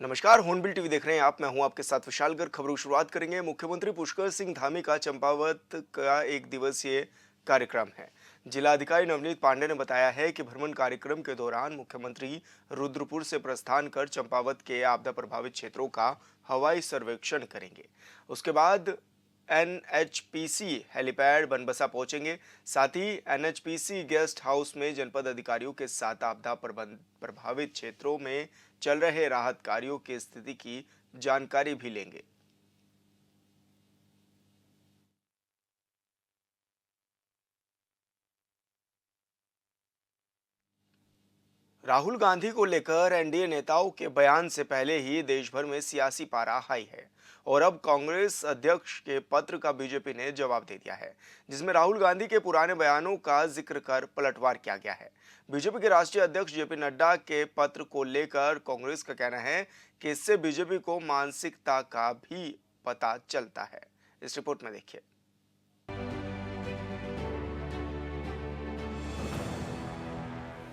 नमस्कार, hornbill TV देख रहे हैं आप। मैं हूं आपके साथ विशाल गर्ग। खबरों की शुरुआत करेंगे। मुख्यमंत्री पुष्कर सिंह धामी का चंपावत का एक दिवसीय कार्यक्रम है। जिलाधिकारी नवनीत पांडे ने बताया है कि भ्रमण कार्यक्रम के दौरान मुख्यमंत्री रुद्रपुर से प्रस्थान कर चंपावत के आपदा प्रभावित क्षेत्रों का हवाई सर्वेक्षण करेंगे। उसके बाद एनएचपीसी हेलीपैड बनबसा पहुंचेंगे। साथ ही एनएचपीसी गेस्ट हाउस में जनपद अधिकारियों के साथ आपदा प्रभावित क्षेत्रों में चल रहे राहत कार्यों की स्थिति की जानकारी भी लेंगे। राहुल गांधी को लेकर एनडीए नेताओं के बयान से पहले ही देश भर में सियासी पारा हाई है और अब कांग्रेस अध्यक्ष के पत्र का बीजेपी ने जवाब दे दिया है, जिसमें राहुल गांधी के पुराने बयानों का जिक्र कर पलटवार किया गया है। बीजेपी के राष्ट्रीय अध्यक्ष जेपी नड्डा के पत्र को लेकर कांग्रेस का कहना है कि इससे बीजेपी को मानसिकता का भी पता चलता है। इस रिपोर्ट में देखिए।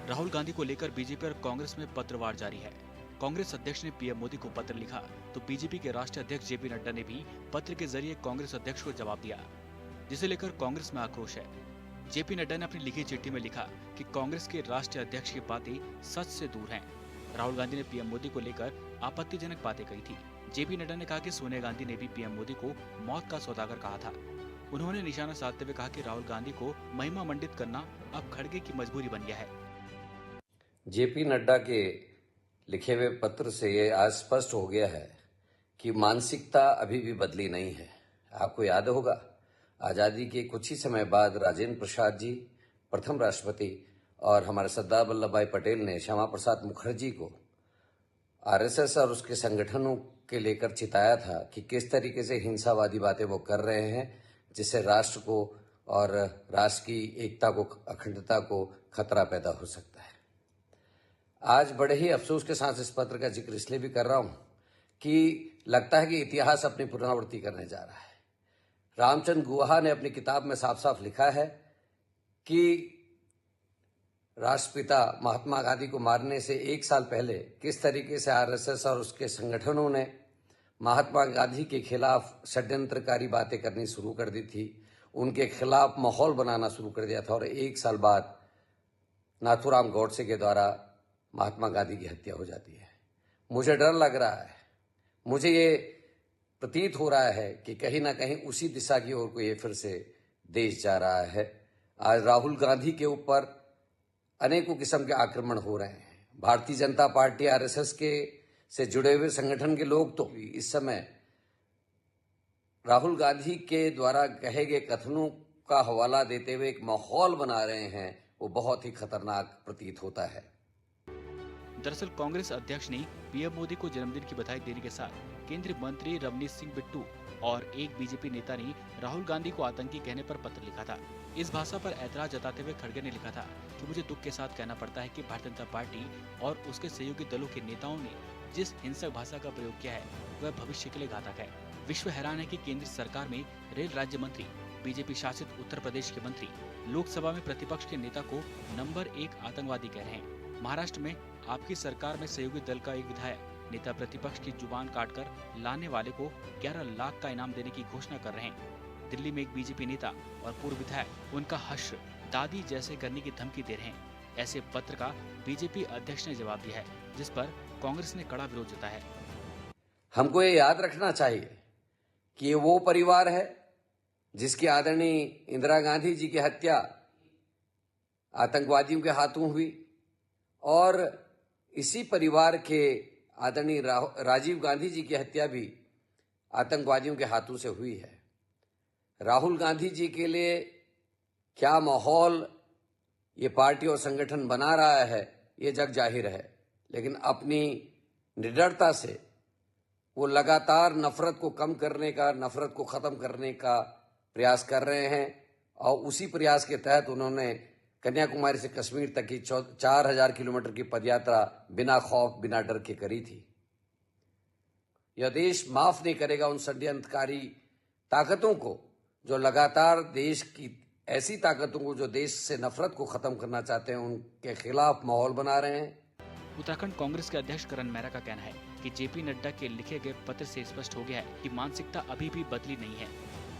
राहुल गांधी को लेकर बीजेपी और कांग्रेस में पत्रवार जारी है। कांग्रेस अध्यक्ष ने पीएम मोदी को पत्र लिखा तो बीजेपी के राष्ट्रीय अध्यक्ष जेपी नड्डा ने भी पत्र के जरिए कांग्रेस अध्यक्ष को जवाब दिया, जिसे लेकर कांग्रेस में आक्रोश है। जेपी नड्डा ने अपनी लिखी चिट्ठी में लिखा कि कांग्रेस के राष्ट्रीय अध्यक्ष की बातें सच से दूर हैं। राहुल गांधी ने पीएम मोदी को लेकर आपत्तिजनक बातें कही थी। जेपी नड्डा ने कहा कि सोनिया गांधी ने भी पीएम मोदी को मौत का सौदागर कहा था। उन्होंने निशाना साधते हुए कहा कि राहुल गांधी को महिमा मंडित करना अब खड़गे की मजबूरी बन गया है। जेपी नड्डा के लिखे हुए पत्र से ये आज स्पष्ट हो गया है कि मानसिकता अभी भी बदली नहीं है। आपको याद होगा, आज़ादी के कुछ ही समय बाद राजेंद्र प्रसाद जी प्रथम राष्ट्रपति और हमारे सरदार वल्लभ भाई पटेल ने श्यामा प्रसाद मुखर्जी को आरएसएस और उसके संगठनों के लेकर चिताया था कि किस तरीके से हिंसावादी बातें वो कर रहे हैं, जिससे राष्ट्र को और राष्ट्र की एकता को, अखंडता को खतरा पैदा हो सकता है। आज बड़े ही अफसोस के साथ इस पत्र का जिक्र इसलिए भी कर रहा हूं कि लगता है कि इतिहास अपनी पुनरावृत्ति करने जा रहा है। रामचंद्र गुहा ने अपनी किताब में साफ साफ लिखा है कि राष्ट्रपिता महात्मा गांधी को मारने से एक साल पहले किस तरीके से आरएसएस और उसके संगठनों ने महात्मा गांधी के खिलाफ षड्यंत्रकारी बातें करनी शुरू कर दी थी, उनके खिलाफ माहौल बनाना शुरू कर दिया था और एक साल बाद नाथूराम गौडसे के द्वारा महात्मा गांधी की हत्या हो जाती है। मुझे डर लग रहा है, मुझे ये प्रतीत हो रहा है कि कहीं ना कहीं उसी दिशा की ओर को ये फिर से देश जा रहा है। आज राहुल गांधी के ऊपर अनेकों किस्म के आक्रमण हो रहे हैं। भारतीय जनता पार्टी आरएसएस के से जुड़े हुए संगठन के लोग तो इस समय राहुल गांधी के द्वारा कहे गए कथनों का हवाला देते हुए एक माहौल बना रहे हैं, वो बहुत ही खतरनाक प्रतीत होता है। दरअसल कांग्रेस अध्यक्ष ने पीएम मोदी को जन्मदिन की बधाई देने के साथ केंद्रीय मंत्री रवनीत सिंह बिट्टू और एक बीजेपी नेता ने राहुल गांधी को आतंकी कहने पर पत्र लिखा था। इस भाषा पर ऐतराज जताते हुए खड़गे ने लिखा था कि मुझे दुख के साथ कहना पड़ता है कि भारतीय जनता पार्टी और उसके सहयोगी दलों के नेताओं ने जिस हिंसक भाषा का प्रयोग किया है वह भविष्य के लिए घातक है। विश्व हैरान है कि केंद्र सरकार में रेल राज्य मंत्री, बीजेपी शासित उत्तर प्रदेश के मंत्री लोकसभा में प्रतिपक्ष के नेता को नंबर 1 आतंकवादी कह रहे हैं। महाराष्ट्र में आपकी सरकार में सहयोगी दल का एक विधायक नेता प्रतिपक्ष की जुबान काटकर लाने वाले को 11 लाख का इनाम देने की घोषणा कर रहे हैं। दिल्ली में एक बीजेपी नेता और पूर्व विधायक उनका हश्र दादी जैसे करने की धमकी दे रहे हैं। ऐसे पत्र का बीजेपी अध्यक्ष ने जवाब दिया है, जिस पर कांग्रेस ने कड़ा विरोध जताया है। हमको ये याद रखना चाहिए कि ये वो परिवार है जिसकी आदरणीय इंदिरा गांधी जी की हत्या आतंकवादियों के हाथों हुई और इसी परिवार के आदरणीय राजीव गांधी जी की हत्या भी आतंकवादियों के हाथों से हुई है। राहुल गांधी जी के लिए क्या माहौल ये पार्टी और संगठन बना रहा है ये जग जाहिर है, लेकिन अपनी निडरता से वो लगातार नफरत को कम करने का, नफरत को खत्म करने का प्रयास कर रहे हैं और उसी प्रयास के तहत उन्होंने कन्याकुमारी से कश्मीर तक की 4000 किलोमीटर की पदयात्रा बिना खौफ बिना डर के करी थी। यह देश माफ नहीं करेगा उन षड्यंत्रकारी ताकतों को जो लगातार देश की ऐसी ताकतों को जो देश से नफरत को खत्म करना चाहते हैं, उनके खिलाफ माहौल बना रहे हैं। उत्तराखंड कांग्रेस के अध्यक्ष करण मेहरा का कहना है कि जेपी नड्डा के लिखे गए पत्र से स्पष्ट हो गया है कि मानसिकता अभी भी बदली नहीं है।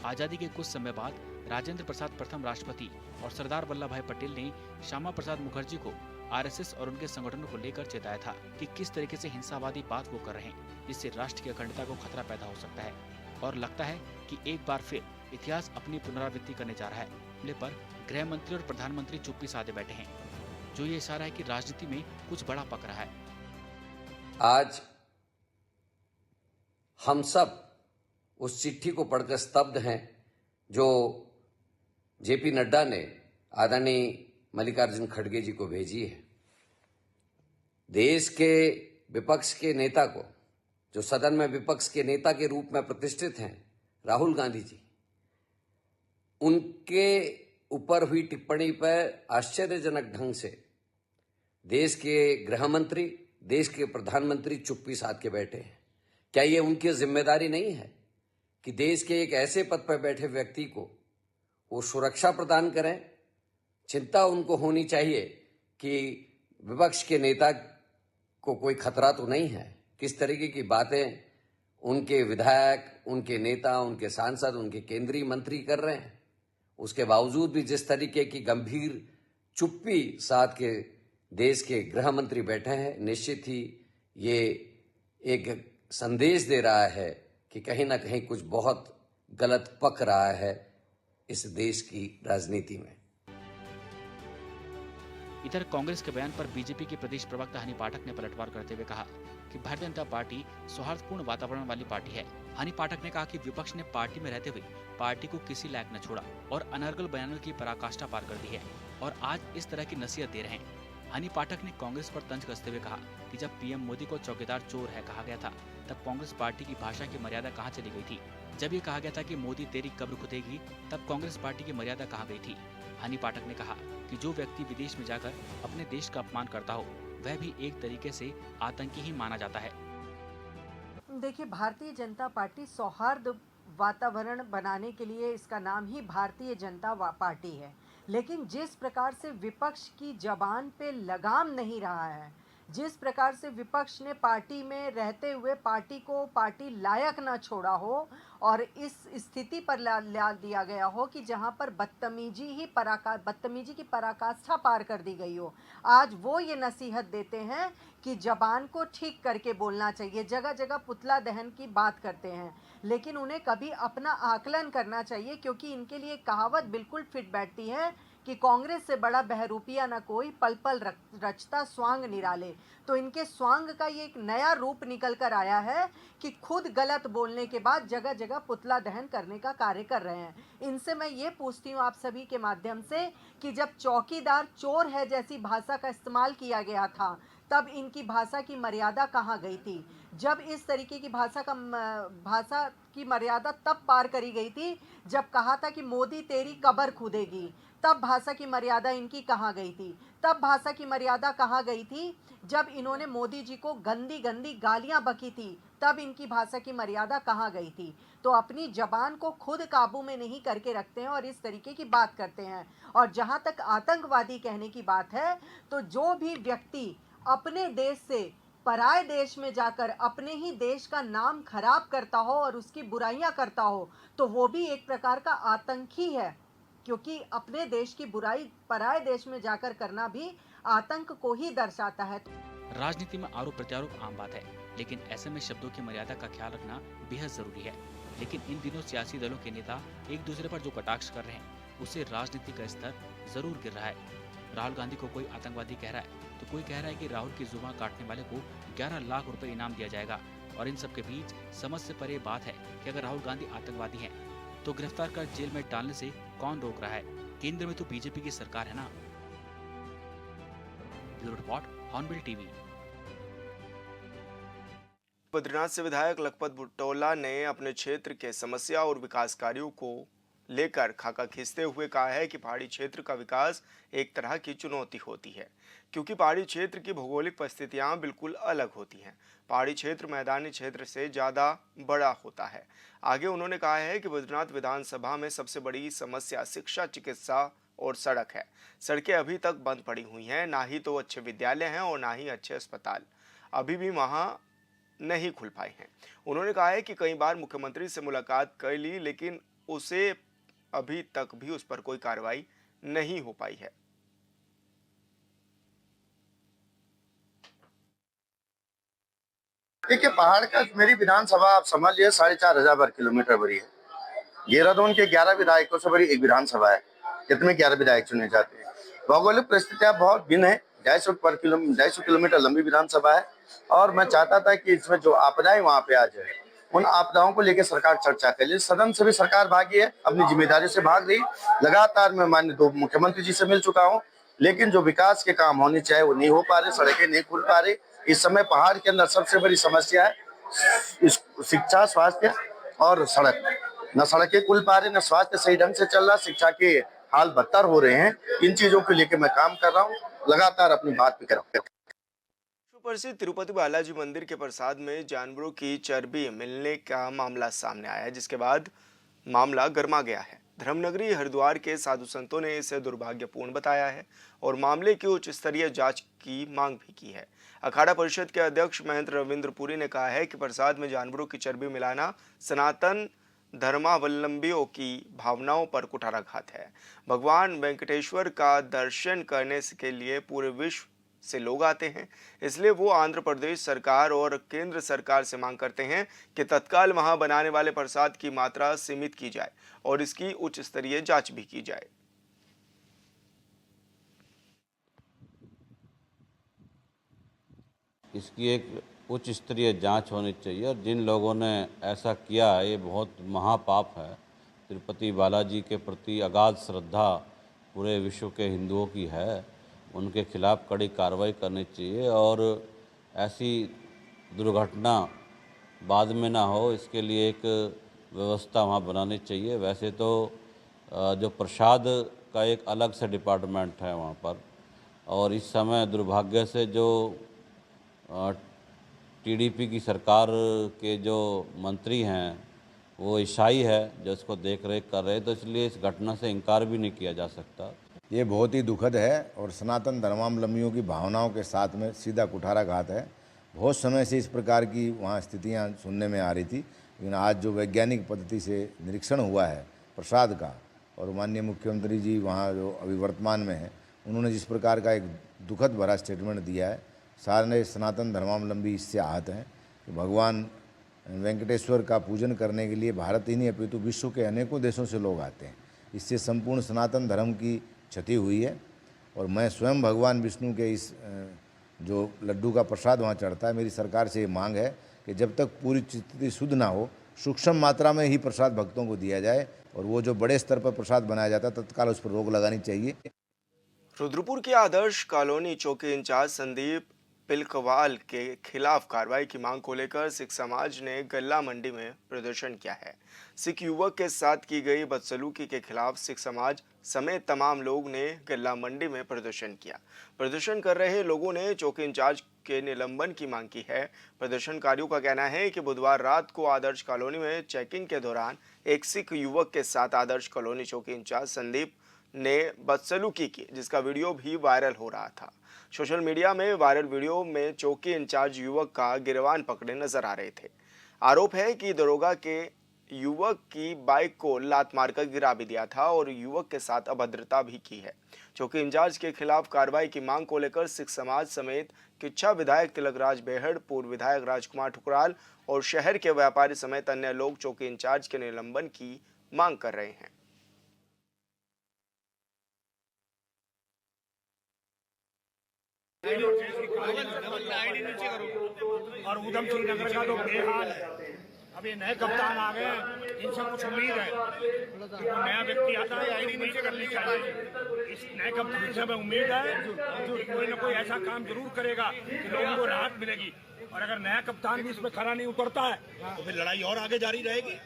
आजादी के कुछ समय बाद राजेंद्र प्रसाद प्रथम राष्ट्रपति और सरदार वल्लभ भाई पटेल ने श्यामा प्रसाद मुखर्जी को आरएसएस और उनके संगठनों को लेकर चेताया था कि किस तरीके से हिंसावादी बात वो कर रहे हैं, जिससे राष्ट्र की अखंडता को खतरा पैदा हो सकता है। और लगता है कि एक बार फिर इतिहास अपनी पुनरावृत्ति करने जा रहा है। मामले पर गृह मंत्री और प्रधानमंत्री चुप्पी साधे बैठे हैं, जो ये इशारा है कि राजनीति में कुछ बड़ा पक रहा है। आज हम सब उस चिट्ठी को पढ़कर स्तब्ध हैं जो जेपी नड्डा ने आदरणीय मल्लिकार्जुन खड़गे जी को भेजी है। देश के विपक्ष के नेता को, जो सदन में विपक्ष के नेता के रूप में प्रतिष्ठित हैं, राहुल गांधी जी, उनके ऊपर हुई टिप्पणी पर आश्चर्यजनक ढंग से देश के गृह मंत्री, देश के प्रधानमंत्री चुप्पी साध के बैठे हैं। क्या ये उनकी जिम्मेदारी नहीं है कि देश के एक ऐसे पद पर बैठे व्यक्ति को वो सुरक्षा प्रदान करें? चिंता उनको होनी चाहिए कि विपक्ष के नेता को कोई खतरा तो नहीं है। किस तरीके की बातें उनके विधायक, उनके नेता, उनके सांसद, उनके केंद्रीय मंत्री कर रहे हैं, उसके बावजूद भी जिस तरीके की गंभीर चुप्पी साध के देश के गृह मंत्री बैठे हैं, निश्चित ही ये एक संदेश दे रहा है कि कहीं ना कहीं कुछ बहुत गलत पक रहा है इस देश की राजनीति में। इधर कांग्रेस के बयान पर बीजेपी के प्रदेश प्रवक्ता हनी पाठक ने पलटवार करते हुए कहा कि भारतीय जनता पार्टी सौहार्दपूर्ण वातावरण वाली पार्टी है। हनी पाठक ने कहा कि विपक्ष ने पार्टी में रहते हुए पार्टी को किसी लायक न छोड़ा और अनर्गल बयानों की पराकाष्ठा पार कर दी है और आज इस तरह की नसीहत दे रहे हैं। हनी पाठक ने कांग्रेस पर तंज कसते हुए कहा कि जब पीएम मोदी को चौकीदार चोर है कहा गया था, तब कांग्रेस पार्टी की भाषा की मर्यादा कहां चली गई थी? जब ये कहा गया था कि मोदी तेरी कब्र खुदेगी, तब कांग्रेस पार्टी की मर्यादा कहां गई थी? हनी पाठक ने कहा कि जो व्यक्ति विदेश में जाकर अपने देश का अपमान करता हो, वह भी एक तरीके से आतंकी ही माना जाता है। देखिए, भारतीय जनता पार्टी सौहार्द वातावरण बनाने के लिए इसका नाम ही भारतीय जनता पार्टी है, लेकिन जिस प्रकार से विपक्ष की जबान पे लगाम नहीं रहा है, जिस प्रकार से विपक्ष ने पार्टी में रहते हुए पार्टी को पार्टी लायक ना छोड़ा हो और इस स्थिति पर ला दिया गया हो कि जहां पर बदतमीजी की पराकाष्ठा पार कर दी गई हो, आज वो ये नसीहत देते हैं कि जबान को ठीक करके बोलना चाहिए। जगह जगह पुतला दहन की बात करते हैं, लेकिन उन्हें कभी अपना आकलन करना चाहिए, क्योंकि इनके लिए कहावत बिल्कुल फिट बैठती है कि कांग्रेस से बड़ा बहरूपिया न कोई, पल पल रचता स्वांग निराले। तो इनके स्वांग का ये एक नया रूप निकल कर आया है कि खुद गलत बोलने के बाद जगह जगह पुतला दहन करने का कार्य कर रहे हैं। इनसे मैं ये पूछती हूँ आप सभी के माध्यम से कि जब चौकीदार चोर है जैसी भाषा का इस्तेमाल किया गया था, तब इनकी भाषा की मर्यादा कहाँ गई थी? जब इस तरीके की भाषा की मर्यादा तब पार करी गई थी जब कहा था कि मोदी तेरी कब्र खुदेगी, तब भाषा की मर्यादा इनकी कहाँ गई थी? तब भाषा की मर्यादा कहाँ गई थी जब इन्होंने मोदी जी को गंदी गंदी गालियां बकी थी, तब इनकी भाषा की मर्यादा कहाँ गई थी? तो अपनी जबान को खुद काबू में नहीं करके रखते हैं और इस तरीके की बात करते हैं। और जहाँ तक आतंकवादी कहने की बात है, तो जो भी व्यक्ति अपने देश से पराये देश में जाकर अपने ही देश का नाम खराब करता हो और उसकी बुराइयां करता हो, तो वो भी एक प्रकार का आतंकी है, क्योंकि अपने देश की बुराई पराये देश में जाकर करना भी आतंक को ही दर्शाता है। राजनीति में आरोप प्रत्यारोप आम बात है, लेकिन ऐसे में शब्दों की मर्यादा का ख्याल रखना बेहद जरूरी है। लेकिन इन दिनों सियासी दलों के नेता एक दूसरे पर जो कटाक्ष कर रहे हैं, उससे राजनीति का स्तर जरूर गिर रहा है। राहुल गांधी को कोई आतंकवादी कह रहा है, तो कोई कह रहा है कि राहुल की जुबान काटने वाले को 11 लाख रुपए इनाम दिया जाएगा। और इन सब के बीच समझ से परे बात है कि अगर राहुल गांधी आतंकवादी हैं, तो गिरफ्तार कर जेल में डालने से कौन रोक रहा है? केंद्र में तो बीजेपी की सरकार है ना। Bureau report, hornbill TV. Badrinath से विधायक लखपत बुटोला ने अपने क्षेत्र के समस्या और विकास कार्यों को लेकर खाका खींचते हुए कहा है कि पहाड़ी क्षेत्र का विकास एक तरह की चुनौती होती है, क्योंकि पहाड़ी क्षेत्र की भौगोलिक परिस्थितियां बिल्कुल अलग होती हैं। पहाड़ी क्षेत्र मैदानी क्षेत्र से ज़्यादा बड़ा होता है। आगे उन्होंने कहा है कि बद्रीनाथ विधानसभा में सबसे बड़ी समस्या शिक्षा, चिकित्सा और सड़क है। सड़कें अभी तक बंद पड़ी हुई हैं, ना ही तो अच्छे विद्यालय हैं और ना ही अच्छे अस्पताल। अभी भी वहाँ नहीं खुल पाए हैं। उन्होंने कहा है कि कई बार मुख्यमंत्री से मुलाकात कर ली, लेकिन उसे अभी तक भी उस पर कोई कार्रवाई नहीं हो पाई है। देखिए, पहाड़ का मेरी विधानसभा आप समझ लिया 4,500 वर्ग किलोमीटर बड़ी है। देहरादून के 11 विधायकों से बड़ी एक विधानसभा है। कितने 11 विधायक चुने जाते हैं। भौगोलिक परिस्थितियां बहुत भिन्न है। 250 किलोमीटर लंबी विधानसभा है और मैं चाहता था कि इसमें जो आपदाएं वहां पे आ जाए, उन आपदाओं को लेकर सरकार चर्चा कर ले। सदन से भी सरकार भागी है, अपनी जिम्मेदारी से भाग रही। लगातार मैं माननीय 2 मुख्यमंत्री जी से मिल चुका हूँ, लेकिन जो विकास के काम होने चाहिए वो नहीं हो पा रहे, सड़कें नहीं खुल पा रही। इस समय पहाड़ के अंदर सबसे बड़ी समस्या है शिक्षा, स्वास्थ्य और सड़क। न सड़कें खुल पा रही, न स्वास्थ्य सही ढंग से चल रहा, शिक्षा के हाल बदतर हो रहे हैं। इन चीजों को लेकर मैं काम कर रहा हूँ, लगातार अपनी बात पे कर रहा हूँ। प्रसिद्ध तिरुपति बालाजी मंदिर के प्रसाद में जानवरों की चर्बी मिलने का मामला सामने आया है, जिसके बाद मामला गर्मा गया है। धर्मनगरी हरिद्वार के साधु संतों ने इसे दुर्भाग्यपूर्ण बताया है और मामले की उच्च स्तरीय जांच की मांग भी की है। अखाड़ा परिषद के अध्यक्ष महेंद्र रविंद्र पुरी ने कहा है कि प्रसाद में जानवरों की चर्बी मिलाना सनातन धर्मावलंबियों की भावनाओं पर कुठाराघात है। भगवान वेंकटेश्वर का दर्शन करने के लिए पूरे विश्व से लोग आते हैं, इसलिए वो आंध्र प्रदेश सरकार और केंद्र सरकार से मांग करते हैं कि तत्काल वहां बनाने वाले प्रसाद की मात्रा सीमित की जाए और इसकी उच्च स्तरीय जांच भी की जाए। इसकी एक उच्च स्तरीय जांच होनी चाहिए और जिन लोगों ने ऐसा किया है ये बहुत महापाप है। तिरुपति बालाजी के प्रति अगाध श्रद्धा पूरे विश्व के हिंदुओं की है, उनके खिलाफ कड़ी कार्रवाई करनी चाहिए और ऐसी दुर्घटना बाद में ना हो, इसके लिए एक व्यवस्था वहाँ बनानी चाहिए। वैसे तो जो प्रसाद का एक अलग से डिपार्टमेंट है वहाँ पर, और इस समय दुर्भाग्य से जो टीडीपी की सरकार के जो मंत्री हैं वो ईसाई है जो इसको देख रेख कर रहे हैं, तो इसलिए इस घटना से इनकार भी नहीं किया जा सकता। ये बहुत ही दुखद है और सनातन धर्मावलंबियों की भावनाओं के साथ में सीधा कुठाराघात है। बहुत समय से इस प्रकार की वहाँ स्थितियाँ सुनने में आ रही थी, लेकिन आज जो वैज्ञानिक पद्धति से निरीक्षण हुआ है प्रसाद का, और माननीय मुख्यमंत्री जी वहाँ जो अभी वर्तमान में हैं, उन्होंने जिस प्रकार का एक दुखद भरा स्टेटमेंट दिया है, सारे सनातन धर्मावलंबी इससे आहत हैं कि भगवान वेंकटेश्वर का पूजन करने के लिए भारत ही नहीं अपितु विश्व के अनेकों देशों से लोग आते हैं। इससे संपूर्ण सनातन धर्म की क्षति हुई है और मैं स्वयं भगवान विष्णु के इस जो लड्डू का प्रसाद वहाँ चढ़ता है, मेरी सरकार से ये मांग है कि जब तक पूरी स्थिति शुद्ध ना हो, सूक्ष्म मात्रा में ही प्रसाद भक्तों को दिया जाए और वो जो बड़े स्तर पर प्रसाद बनाया जाता है तत्काल उस पर रोक लगानी चाहिए। रुद्रपुर के आदर्श कॉलोनी चौकी इंचार्ज संदीप पिलकवाल के खिलाफ कार्रवाई की मांग को लेकर सिख समाज ने गल्ला मंडी में प्रदर्शन किया है। सिख युवक के साथ की गई बदसलूकी के खिलाफ सिख समाज समेत तमाम लोग ने गल्ला मंडी में प्रदर्शन किया। प्रदर्शन कर रहे लोगों ने चौकी इंचार्ज के निलंबन की मांग की है। प्रदर्शनकारियों का कहना है कि बुधवार रात को आदर्श कॉलोनी में चेकिंग के दौरान एक सिख युवक के साथ आदर्श कॉलोनी चौकी इंचार्ज संदीप ने बदसलूकी की, जिसका वीडियो भी वायरल हो रहा था। सोशल मीडिया में वायरल वीडियो में चौकी इंचार्ज युवक का गिरवान पकड़े नजर आ रहे थे। आरोप है कि दरोगा के युवक की बाइक को लात मारकर गिरा भी दिया था और युवक के साथ अभद्रता भी की है। चौकी इंचार्ज के खिलाफ कार्रवाई की मांग को लेकर सिख समाज समेत किच्छा विधायक तिलकराज बेहड़, पूर्व विधायक राजकुमार ठुकराल और शहर के व्यापारी समेत अन्य लोग चौकी इंचार्ज के निलंबन की मांग कर रहे हैं। और उधम सिंह नगर का तो बेहाल है। अब ये नए कप्तान आ गए, इनसे कुछ उम्मीद है कि कोई नया व्यक्ति आता है आईडी नीचे करनी चाहिए। इस नए कप्तान से हमें उम्मीद है कि कोई ना कोई ऐसा काम जरूर करेगा कि लोगों को राहत मिलेगी। और अगर नया कप्तान भी इसमें खरा नहीं उतरता है तो फिर लड़ाई और आगे जारी रहेगी।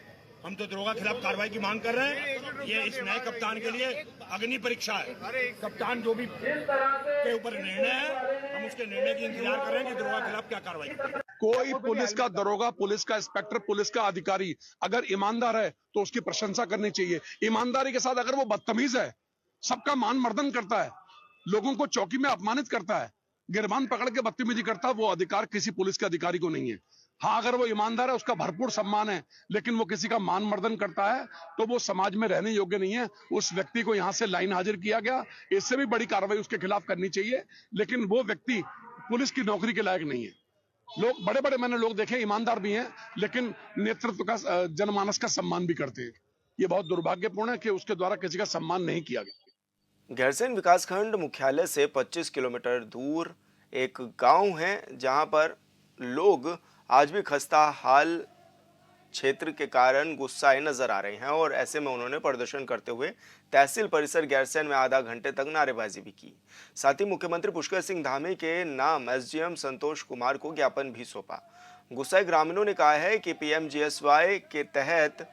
हम तो दरोगा खिलाफ कार्रवाई की मांग कर रहे हैं। ये इस नए कप्तान के लिए अग्नि परीक्षा है। कप्तान जो भी के ऊपर निर्णय है, हम उसके निर्णय की इंतजार कर रहे हैं कि दरोगा खिलाफ क्या कार्रवाई करें। कोई पुलिस का दरोगा, पुलिस का इंस्पेक्टर, पुलिस का अधिकारी अगर ईमानदार है तो उसकी प्रशंसा करनी चाहिए। ईमानदारी के साथ अगर वो बदतमीज है, सबका मान मर्दन करता है, लोगों को चौकी में अपमानित करता है, गिरबान पकड़ के बदतमीजी करता है, वो अधिकार किसी पुलिस के अधिकारी को नहीं है। हाँ, अगर वो ईमानदार है, उसका भरपूर सम्मान है, लेकिन वो किसी का मान मर्दन करता है तो वो समाज में रहने योग्य नहीं है। उस व्यक्ति को यहाँ से लाइन हाजिर किया गया, इससे भी बड़ी कार्रवाई उसके खिलाफ करनी चाहिए, लेकिन वो व्यक्ति पुलिस की नौकरी के लायक नहीं है। लोग बड़े बड़े मैंने लोग देखे, ईमानदार भी हैं, लेकिन नेतृत्व का जनमानस का सम्मान भी करते हैं। ये बहुत दुर्भाग्यपूर्ण है कि उसके द्वारा किसी का सम्मान नहीं किया गया। गैरसैंण विकासखंड मुख्यालय से 25 किलोमीटर दूर एक गांव है जहां पर लोग आज भी खस्ता हाल क्षेत्र के कारण गुस्साए नजर आ रहे हैं और ऐसे में उन्होंने प्रदर्शन करते हुए तहसील परिसर गैरसैंण में आधा घंटे तक नारेबाजी भी की। साथ ही मुख्यमंत्री पुष्कर सिंह धामी के नाम एसडीएम संतोष कुमार को ज्ञापन भी सौंपा। गुस्साए ग्रामीणों ने कहा है कि पीएमजीएसवाई के तहत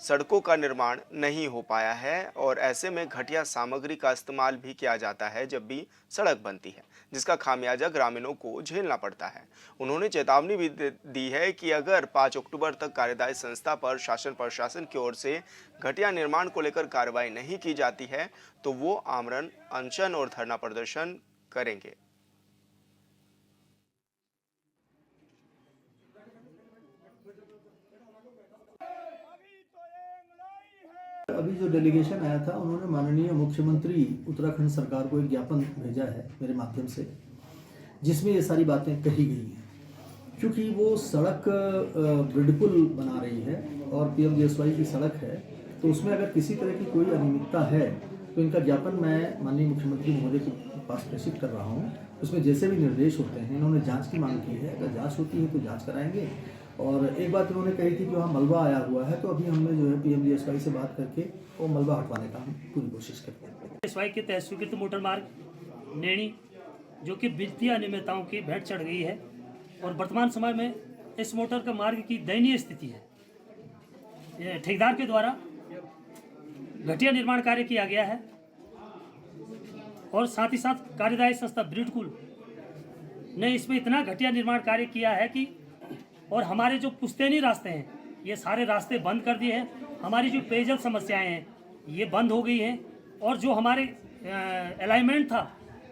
सड़कों का निर्माण नहीं हो पाया है और ऐसे में घटिया सामग्री का इस्तेमाल भी किया जाता है जब भी सड़क बनती है, जिसका खामियाजा ग्रामीणों को झेलना पड़ता है। उन्होंने चेतावनी भी दी है कि अगर 5 अक्टूबर तक कार्यदायी संस्था पर शासन प्रशासन की ओर से घटिया निर्माण को लेकर कार्रवाई नहीं की जाती है तो वो आमरण अनशन और धरना प्रदर्शन करेंगे। अभी जो डेलीगेशन आया था उन्होंने माननीय मुख्यमंत्री उत्तराखंड सरकार को एक ज्ञापन भेजा है मेरे माध्यम से, जिसमें ये सारी बातें कही गई हैं। क्योंकि वो सड़क बिल्कुल बना रही है और पीएमजीएसवाई की सड़क है, तो उसमें अगर किसी तरह की कोई अनियमितता है तो इनका ज्ञापन मैं माननीय मुख्यमंत्री महोदय के पास प्रेषित कर रहा हूँ। उसमें जैसे भी निर्देश होते हैं, इन्होंने जाँच की मांग की है, अगर जाँच होती है तो जाँच कराएंगे। और एक बात उन्होंने कही थी कि वहाँ मलबा आया हुआ है, तो अभी हमने जो है पीएमजीएसवाई से बात करके वो मलबा हटवाने का हम पूरी कोशिश करते हैं। पीएमजीएसवाई के तहत स्वीकृत मोटर मार्ग नैनी जो कि वित्तीय अनियमितताओं की भेंट चढ़ गई है और वर्तमान समय में इस मोटर का मार्ग की दयनीय स्थिति है। ठेकेदार के द्वारा घटिया निर्माण कार्य किया गया है और साथ ही साथ कार्यदायी संस्था ब्रिडकुल ने इसमें इतना घटिया निर्माण कार्य किया है कि और हमारे जो पुश्तैनी रास्ते हैं ये सारे रास्ते बंद कर दिए हैं। हमारी जो पेयजल समस्याएं हैं ये बंद हो गई हैं और जो हमारे अलाइनमेंट था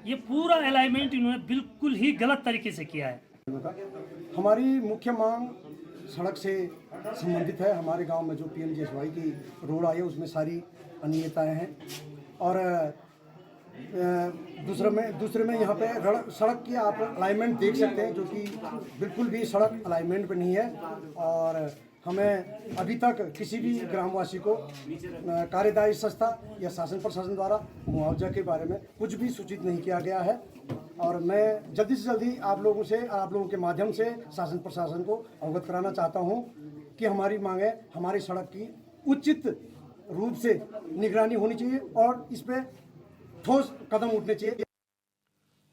ये पूरा अलाइनमेंट इन्होंने बिल्कुल ही गलत तरीके से किया है। हमारी मुख्य मांग सड़क से संबंधित है। हमारे गांव में जो पीएमजीएसवाई की रोड आई है उसमें सारी अनियमितताएं हैं और दूसरे में यहाँ पे सड़क की आप अलाइनमेंट देख सकते हैं जो कि बिल्कुल भी सड़क अलाइनमेंट पे नहीं है और हमें अभी तक किसी भी ग्रामवासी को कार्यदायी संस्था या शासन प्रशासन द्वारा मुआवजा के बारे में कुछ भी सूचित नहीं किया गया है। और मैं जल्दी से जल्दी आप लोगों के माध्यम से शासन प्रशासन को अवगत कराना चाहता हूँ कि हमारी मांग है हमारी सड़क की उचित रूप से निगरानी होनी चाहिए और इस पर ठोस कदम उठने चाहिए।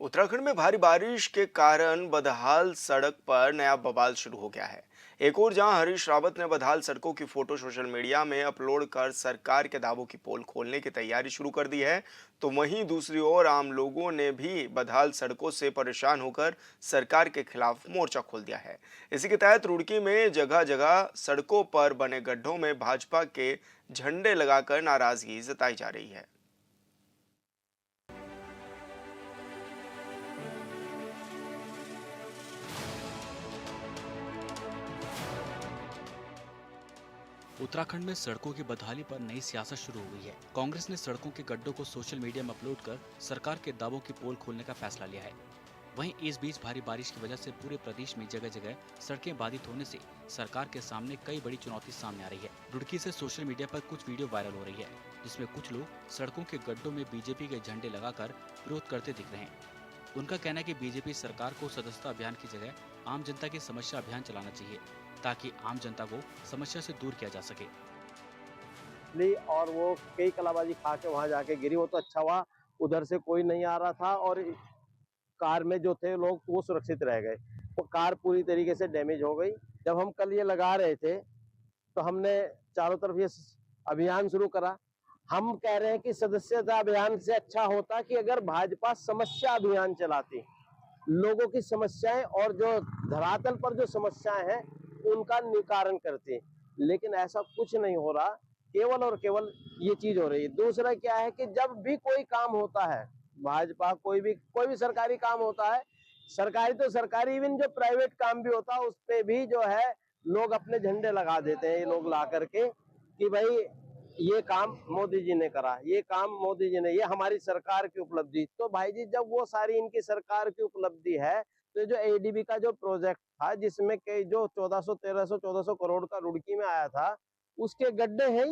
उत्तराखंड में भारी बारिश के कारण बदहाल सड़क पर नया बवाल शुरू हो गया है। एक और जहां हरीश रावत ने बदहाल सड़कों की फोटो सोशल मीडिया में अपलोड कर सरकार के दावों की पोल खोलने की तैयारी शुरू कर दी है, तो वहीं दूसरी ओर आम लोगों ने भी बदहाल सड़कों से परेशान होकर सरकार के खिलाफ मोर्चा खोल दिया है। इसी के तहत रुड़की में जगह जगह सड़कों पर बने गड्ढों में भाजपा के झंडे लगाकर नाराजगी जताई जा रही है। उत्तराखंड में सड़कों की बदहाली पर नई सियासत शुरू हो गई है। कांग्रेस ने सड़कों के गड्ढों को सोशल मीडिया में अपलोड कर सरकार के दावों की पोल खोलने का फैसला लिया है। वहीं इस बीच भारी बारिश की वजह से पूरे प्रदेश में जगह जगह सड़कें बाधित होने से सरकार के सामने कई बड़ी चुनौती सामने आ रही है। रुड़की से सोशल मीडिया पर कुछ वीडियो वायरल हो रही है जिसमें कुछ लोग सड़कों के गड्ढों में बीजेपी के झंडे लगाकर विरोध करते दिख रहे हैं। उनका कहना है कि बीजेपी सरकार को सदस्यता अभियान की जगह आम जनता की समस्या अभियान चलाना चाहिए ताकि आम जनता को समस्या से दूर किया जा सके। और वो कई कलाबाजी खा के वहां जाके गिरी, वो तो अच्छा हुआ उधर से कोई नहीं आ रहा था और कार में जो थे लोग वो सुरक्षित रह गए। वो कार पूरी तरीके से डैमेज हो गई। जब हम कल ये लगा रहे थे तो हमने चारों तरफ ये अभियान शुरू करा। हम कह रहे हैं कि सदस्यता अभियान से अच्छा होता कि अगर भाजपा समस्या अभियान चलाती, लोगों की समस्याएं और जो धरातल पर जो समस्याएं हैं उनका निवारण करती, लेकिन ऐसा कुछ नहीं हो रहा। केवल और केवल ये चीज हो रही है। दूसरा क्या है कि जब भी कोई काम होता है भाजपा कोई भी सरकारी काम होता है सरकारी तो सरकारी, इवन जो प्राइवेट काम भी होता है उस पे भी जो है लोग अपने झंडे लगा देते हैं, ये लोग ला करके कि भाई ये काम मोदी जी ने करा, ये काम मोदी जी ने, ये हमारी सरकार की उपलब्धि। तो भाई जी जब वो सारी इनकी सरकार की उपलब्धि है तो जो एडीबी का जो प्रोजेक्ट था जिसमें कई जो 1400 करोड़ का रुड़की में आया था उसके गड्ढे हैं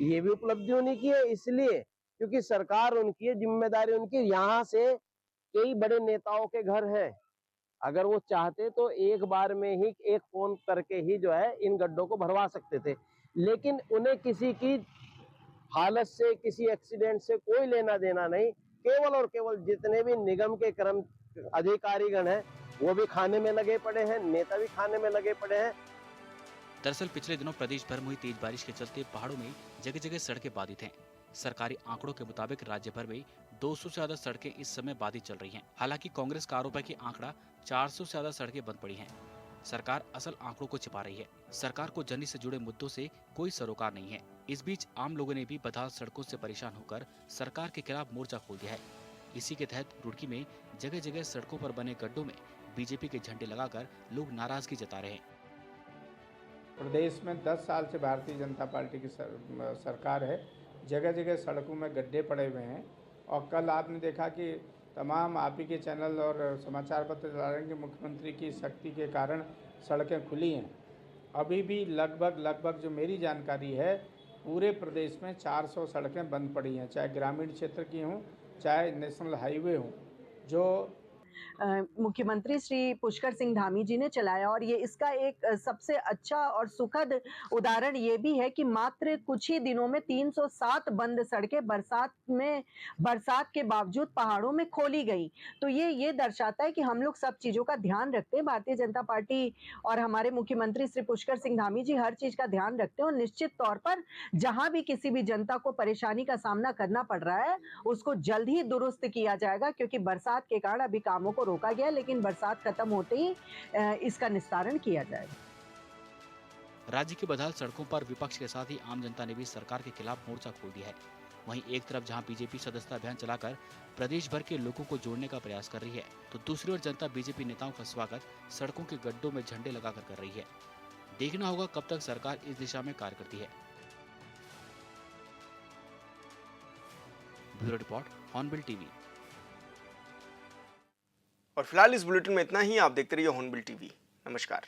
ये भी उपलब्धि उन्हीं की है। इसलिए क्योंकि सरकार उनकी है, जिम्मेदारी उनकी। यहाँ से कई बड़े नेताओं के घर हैं, अगर वो चाहते तो एक बार में ही एक फोन करके ही जो है इन गड्ढों को भरवा सकते थे, लेकिन उन्हें किसी की हालत से, किसी एक्सीडेंट से कोई लेना देना नहीं। केवल और केवल जितने भी निगम के कर्म अधिकारीगण हैं वो भी खाने में लगे पड़े हैं, नेता भी खाने में लगे पड़े हैं। दरअसल पिछले दिनों प्रदेश भर में हुई तेज बारिश के चलते पहाड़ों में जगह जगह सड़कें बाधित हैं। सरकारी आंकड़ों के मुताबिक राज्य भर में 200 से ज्यादा सड़कें इस समय बाधित चल रही हैं। हालांकि कांग्रेस का आरोप है कि आंकड़ा 400 से ज्यादा सड़कें बंद पड़ी हैं। सरकार असल आंकड़ों को छिपा रही है। सरकार को जनहित से जुड़े मुद्दों से कोई सरोकार नहीं है। इस बीच आम लोगों ने भी बदहाल सड़कों से परेशान होकर सरकार के खिलाफ मोर्चा खोल दिया है। इसी के तहत रुड़की में जगह जगह सड़कों पर बने गड्ढों में बीजेपी के झंडे लगाकर लोग नाराजगी जता रहे हैं। प्रदेश में 10 साल से भारतीय जनता पार्टी की सरकार है। जगह जगह सड़कों में गड्ढे पड़े हुए हैं और कल आपने देखा कि तमाम आप ही के चैनल और समाचार पत्र चला रहे हैं कि मुख्यमंत्री की शक्ति के कारण सड़कें खुली हैं। अभी भी लगभग जो मेरी जानकारी है पूरे प्रदेश में 400 सड़कें बंद पड़ी हैं, चाहे ग्रामीण क्षेत्र की हों चाहे नेशनल हाईवे हों, जो मुख्यमंत्री श्री पुष्कर सिंह धामी जी ने चलाया। और ये इसका एक सबसे अच्छा और सुखद उदाहरण ये भी है कि मात्र कुछ ही दिनों में 307 बंद सड़कें बरसात के बावजूद पहाड़ों में खोली गई। तो ये दर्शाता है कि हम लोग सब चीज़ों का ध्यान रखते हैं। भारतीय जनता पार्टी और हमारे मुख्यमंत्री श्री पुष्कर सिंह धामी जी हर चीज़ का ध्यान रखते हैं और निश्चित तौर पर जहाँ भी किसी भी जनता को परेशानी का सामना करना पड़ रहा है उसको जल्द ही दुरुस्त किया जाएगा, क्योंकि बरसात के कारण अभी कामों को रोका गया, लेकिन बरसात खत्म होते ही इसका निस्तारण किया जाएगा। राज्य की बदहाल सड़कों पर विपक्ष के साथ ही आम जनता ने भी सरकार के खिलाफ मोर्चा खोल दिया है। वहीं एक तरफ जहां बीजेपी सदस्यता अभियान चलाकर प्रदेश भर के लोगों को जोड़ने का प्रयास कर रही है, तो दूसरी ओर जनता बीजेपी नेताओं का स्वागत सड़कों के गड्ढों में झंडे लगाकर कर रही है। देखना होगा कब तक सरकार इस दिशा में कार्य करती है। Bureau report, hornbill TV. और फिलहाल इस बुलेटिन में इतना ही। आप देखते रहिए हॉर्नबिल टीवी। नमस्कार।